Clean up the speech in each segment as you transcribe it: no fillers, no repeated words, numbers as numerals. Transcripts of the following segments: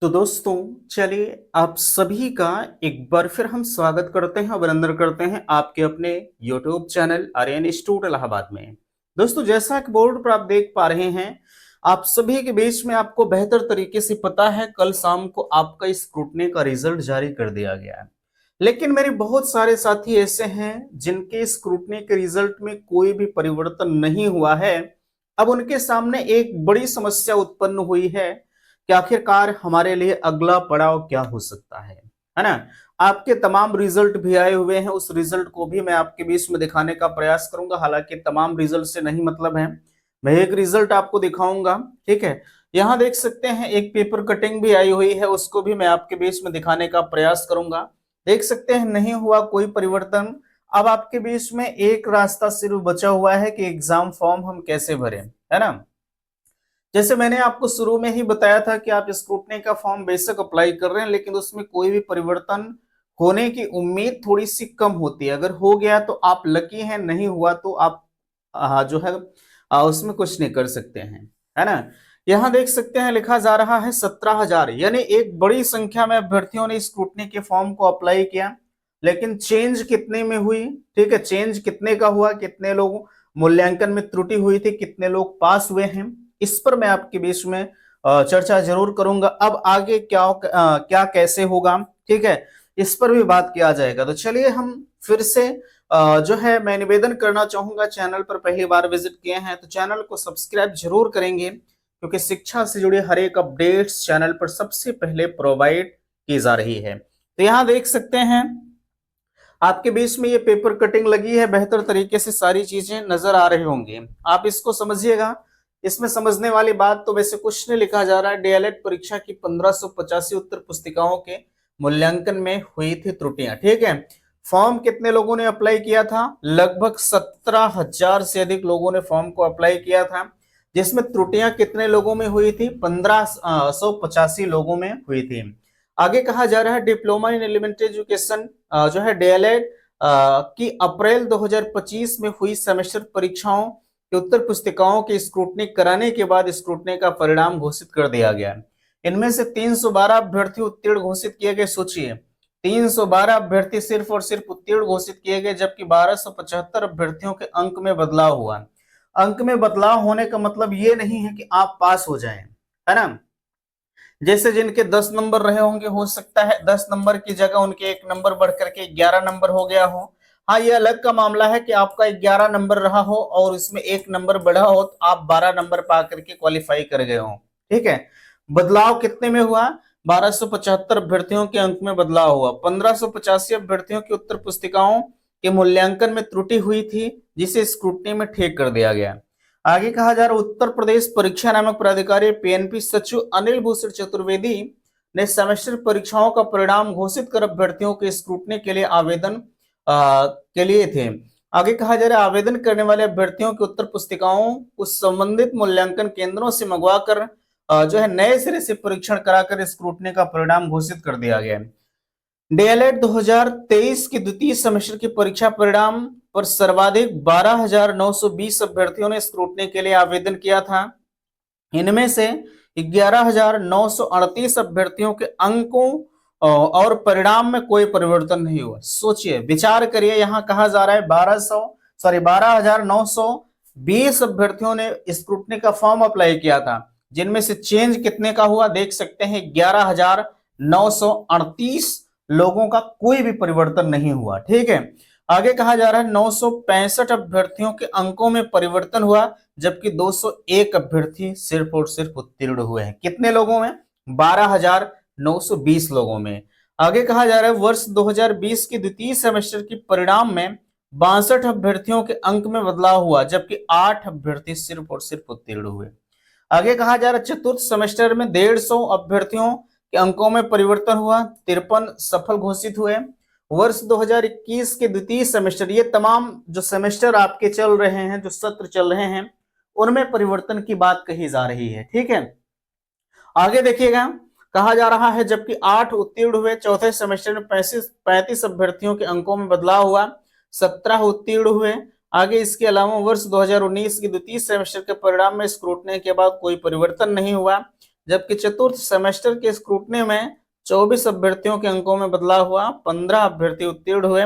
तो दोस्तों, चलिए आप सभी का एक बार फिर हम स्वागत करते हैं, अभिनंदन करते हैं आपके अपने YouTube channel Aryan Institute Allahabad में। दोस्तों, जैसा कि बोर्ड पर आप देख पा रहे हैं, आप सभी के बीच में आपको बेहतर तरीके से पता है कल शाम को आपका स्क्रूटनी का रिजल्ट जारी कर दिया गया है। लेकिन मेरे बहुत सारे साथी ऐसे हैं जिनके स्क्रूटनी के रिजल्ट में कोई भी परिवर्तन नहीं हुआ है। अब उनके सामने एक बड़ी समस्या उत्पन्न हुई है कि आखिरकार हमारे लिए अगला पड़ाव क्या हो सकता है ना। आपके तमाम रिजल्ट भी आए हुए हैं, उस रिजल्ट को भी मैं आपके बीच में दिखाने का प्रयास करूंगा। हालांकि तमाम रिजल्ट से नहीं मतलब है, मैं एक रिजल्ट आपको दिखाऊंगा। ठीक है, यहाँ देख सकते हैं एक पेपर कटिंग भी आई हुई है, उसको भी मैं आपके बीच में दिखाने का प्रयास करूंगा। देख सकते हैं नहीं हुआ कोई परिवर्तन। अब आपके बीच में एक रास्ता सिर्फ बचा हुआ है कि एग्जाम फॉर्म हम कैसे भरें, है ना। जैसे मैंने आपको शुरू में ही बताया था कि आप स्क्रूटनी का फॉर्म बेशक अप्लाई कर रहे हैं, लेकिन उसमें कोई भी परिवर्तन होने की उम्मीद थोड़ी सी कम होती है। अगर हो गया तो आप लकी हैं, नहीं हुआ तो आप जो है उसमें कुछ नहीं कर सकते हैं, है ना। यहाँ देख सकते हैं लिखा जा रहा है 17,000, यानी एक बड़ी संख्या में अभ्यर्थियों ने स्क्रूटनी के फॉर्म को अप्लाई किया। लेकिन चेंज कितने में हुई, ठीक है, चेंज कितने का हुआ, कितने लोग मूल्यांकन में त्रुटि हुई थी, कितने लोग पास हुए हैं, इस पर मैं आपके बीच में चर्चा जरूर करूंगा। अब आगे क्या कैसे होगा, ठीक है, इस पर भी बात किया जाएगा। तो चलिए हम फिर से जो है मैं निवेदन करना चाहूंगा, चैनल पर पहली बार विजिट किए हैं तो चैनल को सब्सक्राइब जरूर करेंगे, क्योंकि शिक्षा से जुड़े हर एक अपडेट्स चैनल पर सबसे पहले प्रोवाइड की जा रही है। तो यहाँ देख सकते हैं आपके बीच में ये पेपर कटिंग लगी है, बेहतर तरीके से सारी चीजें नजर आ रही होंगी, आप इसको समझिएगा। इसमें समझने वाली बात तो वैसे कुछ नहीं लिखा जा रहा है। डीएलएड परीक्षा की 1585 उत्तर पुस्तिकाओं के मूल्यांकन में हुई थी त्रुटियां, ठीक है। फॉर्म कितने लोगों ने अप्लाई किया था? लगभग 17,000 से अधिक लोगों ने फॉर्म को अप्लाई किया था, जिसमें त्रुटियां कितने लोगों में हुई थी? 1585 लोगों में हुई थी। आगे कहा जा रहा है डिप्लोमा इन एलिमेंट्री एजुकेशन जो है डीएलएड की अप्रैल 2025 में हुई सेमेस्टर परीक्षाओं की उत्तर पुस्तिकाओं की स्क्रूटनी कराने के बाद स्क्रूटनी का परिणाम घोषित कर दिया गया। इनमें से 312 अभ्यर्थी उत्तीर्ण घोषित किए गए। सोचिए, 312 अभ्यर्थी सिर्फ और सिर्फ उत्तीर्ण घोषित किए गए, जबकि 1275 अभ्यर्थियों के अंक में बदलाव हुआ। अंक में बदलाव होने का मतलब ये नहीं है कि आप पास हो जाएं, है ना। जैसे जिनके 10 नंबर रहे होंगे, हो सकता है 10 नंबर की जगह उनके 1 नंबर बढ़ करके 11 नंबर हो गया हो। हाँ, ये अलग का मामला है कि आपका 11 नंबर रहा हो और इसमें 1 नंबर बढ़ा हो तो आप 12 नंबर पा करके क्वालिफाई कर गए हो, ठीक है। बदलाव कितने में हुआ? 1275 अभ्यर्थियों के अंक में बदलाव हुआ। 1585 अभ्यर्थियों की उत्तर पुस्तिकाओं के मूल्यांकन में त्रुटि हुई थी, जिसे स्क्रूटनी में ठीक कर दिया गया। आगे कहा जा रहा है उत्तर प्रदेश परीक्षा नामक प्राधिकारी पीएनपी सचिव अनिल भूषण चतुर्वेदी ने सेमेस्टर परीक्षाओं का परिणाम घोषित कर अभ्यर्थियों के स्क्रूटनी के लिए आवेदन के लिए थे। आगे कहा जा रहा है आवेदन करने वाले अभ्यर्थियों की उत्तर पुस्तिकाओं को संबंधित मूल्यांकन केंद्रों से मंगवाकर जो है नए सिरे से परीक्षण कराकर स्क्रूटनी का परिणाम घोषित कर दिया गया। डीएलएड 2023 के द्वितीय सेमेस्टर की परीक्षा परिणाम पर सर्वाधिक 12,920 अभ्यर्थियों ने स्क्रूटनी के लिए आवेदन किया था। इनमें से 11,938 अभ्यर्थियों के अंकों और परिणाम में कोई परिवर्तन नहीं हुआ। सोचिए, विचार करिए, यहाँ कहा जा रहा है 12,920 अभ्यर्थियों ने स्क्रूटनी का फॉर्म अप्लाई किया था, जिनमें से चेंज कितने का हुआ? देख सकते हैं 11,938 लोगों का कोई भी परिवर्तन नहीं हुआ, ठीक है। आगे कहा जा रहा है 965 अभ्यर्थियों के अंकों में परिवर्तन हुआ, जबकि 201 अभ्यर्थी सिर्फ और सिर्फ उत्तीर्ण हुए हैं। कितने लोगों में? 12,920 लोगों में। आगे कहा जा रहा है वर्ष 2020 के द्वितीय सेमेस्टर की परिणाम में 62 अभ्यर्थियों के अंक में बदलाव हुआ, जबकि 8 अभ्यर्थी सिर्फ और सिर्फ उत्तीर्ण हुए। आगे कहा जा रहा है चतुर्थ सेमेस्टर में 150 अभ्यर्थियों के अंकों में परिवर्तन हुआ, 53 सफल घोषित हुए। वर्ष 2021 के द्वितीय सेमेस्टर, ये तमाम जो सेमेस्टर आपके चल रहे हैं, जो सत्र चल रहे हैं, उनमें परिवर्तन की बात कही जा रही है, ठीक है। आगे देखिएगा, कहा जा रहा है जबकि 8 उत्तीर्ण हुए। चौथे सेमेस्टर में 35 अभ्यर्थियों के अंकों में बदलाव हुआ, 17 उत्तीर्ण हुए। आगे इसके अलावा वर्ष 2019 के द्वितीय सेमेस्टर के परिणाम में स्क्रूटनी के बाद कोई परिवर्तन नहीं हुआ, जबकि चतुर्थ सेमेस्टर के स्क्रूटनी में 24 अभ्यर्थियों के अंकों में बदलाव हुआ, 15 अभ्यर्थी उत्तीर्ण हुए।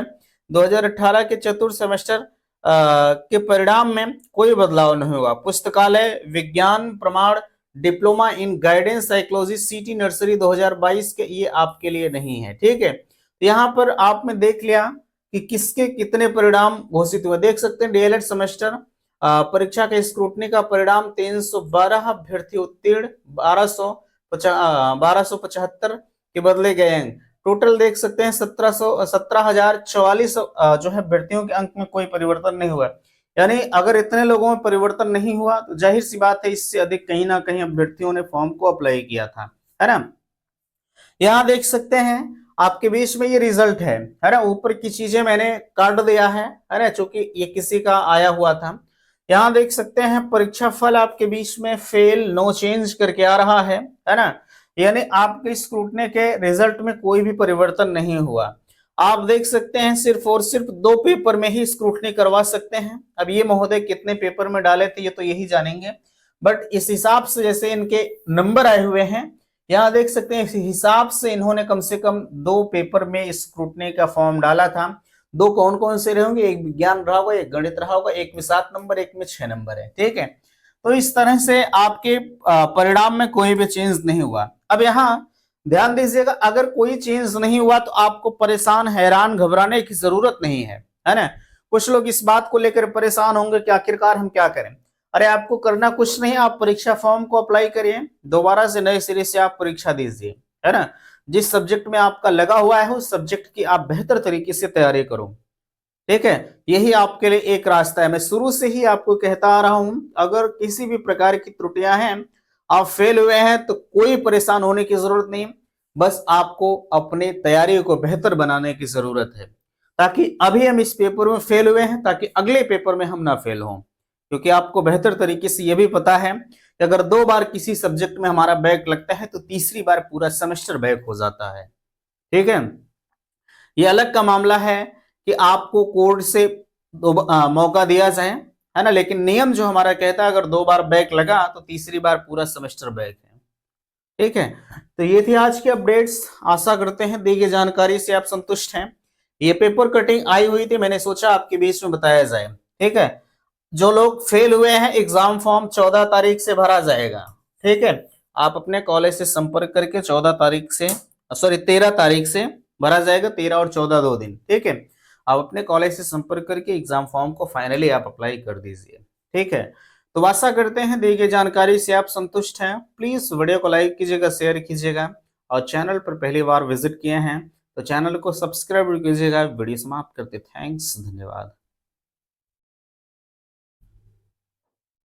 2018 के चतुर्थ सेमेस्टर के परिणाम में कोई बदलाव नहीं हुआ। पुस्तकालय विज्ञान प्रमाण diploma in guidance psychology city nursery 2022 के ये आपके लिए नहीं है। ठीक है, यहाँ पर आपने देख लिया कि किसके कितने परिणाम घोषित हुए। देख सकते हैं डीएलएड सेमेस्टर परीक्षा के स्क्रूटनी का परिणाम 312 अभ्यर्थी उत्तीर्ण, 1275 के बदले गए अंक। टोटल देख सकते हैं 17,044 जो है अभ्यर्थियों के अंक में कोई परिवर्तन नहीं हुआ। यानी अगर इतने लोगों में परिवर्तन नहीं हुआ तो जाहिर सी बात है इससे अधिक कहीं ना कहीं अभ्यर्थियों ने फॉर्म को अप्लाई किया था, है ना। यहाँ देख सकते हैं आपके बीच में ये रिजल्ट है ना। ऊपर की चीजें मैंने काट दिया है ना, चूंकि ये किसी का आया हुआ था। यहाँ देख सकते हैं परीक्षा फल आपके बीच में फेल नो चेंज करके आ रहा है ना। यानी आपके स्क्रूटनी के रिजल्ट में कोई भी परिवर्तन नहीं हुआ। आप देख सकते हैं सिर्फ और सिर्फ 2 पेपर में ही स्क्रूटनी करवा सकते हैं। अब ये महोदय कितने पेपर में डाले थे ये तो यही जानेंगे, बट इस हिसाब से जैसे इनके नंबर आए हुए हैं, यहाँ देख सकते हैं इस हिसाब से इन्होंने कम से कम 2 पेपर में स्क्रूटनी का फॉर्म डाला था। 2 कौन कौन से रहेंगे, एक विज्ञान रहा होगा, एक गणित रहा होगा, एक में 7 नंबर, एक में 6 नंबर है। ठीक है, तो इस तरह से आपके परिणाम में कोई भी चेंज नहीं हुआ। अब यहाँ ध्यान दीजिएगा, अगर कोई चेंज नहीं हुआ तो आपको परेशान हैरान घबराने की जरूरत नहीं है ना। कुछ लोग इस बात को लेकर परेशान होंगे कि आखिरकार हम क्या करें। अरे आपको करना कुछ नहीं, आप परीक्षा फॉर्म को अप्लाई करिए, दोबारा से नए सिरे से आप परीक्षा दीजिए, है ना। जिस सब्जेक्ट में आपका लगा हुआ है उस सब्जेक्ट की आप बेहतर तरीके से तैयारी करो। ठीक है, यही आपके लिए एक रास्ता है। मैं शुरू से ही आपको कहता आ रहा हूं, अगर किसी भी प्रकार की त्रुटियां हैं, आप फेल हुए हैं, तो कोई परेशान होने की जरूरत नहीं। बस आपको अपने तैयारी को बेहतर बनाने की जरूरत है, ताकि अभी हम इस पेपर में फेल हुए हैं ताकि अगले पेपर में हम ना फेल हों। क्योंकि आपको बेहतर तरीके से यह भी पता है कि अगर 2 बार किसी सब्जेक्ट में हमारा बैक लगता है तो तीसरी बार पूरा सेमेस्टर बैक हो जाता है। ठीक है, ये अलग का मामला है कि आपको कोर्ट से मौका दिया जाए, है ना, लेकिन नियम जो हमारा कहता है अगर 2 बार बैक लगा तो तीसरी बार पूरा सेमेस्टर बैक है। ठीक है, तो ये थी आज की अपडेट्स। आशा करते हैं दी गई जानकारी से आप संतुष्ट हैं। ये पेपर कटिंग आई हुई थी, मैंने सोचा आपके बीच में बताया जाए। ठीक है, जो लोग फेल हुए हैं एग्जाम फॉर्म 14 तारीख से भरा जाएगा। ठीक है, आप अपने कॉलेज से संपर्क करके 14 तारीख से 13 तारीख से भरा जाएगा, 13 और 14 2 दिन। ठीक है, आप अपने कॉलेज से संपर्क करके एग्जाम फॉर्म को फाइनली आप अप्लाई कर दीजिए। ठीक है, तो आशा करते हैं दी गई जानकारी से आप संतुष्ट हैं। प्लीज वीडियो को लाइक कीजिएगा, शेयर कीजिएगा, और चैनल पर पहली बार विजिट किए हैं तो चैनल को सब्सक्राइब कीजिएगा। वीडियो समाप्त करते, थैंक्स, धन्यवाद।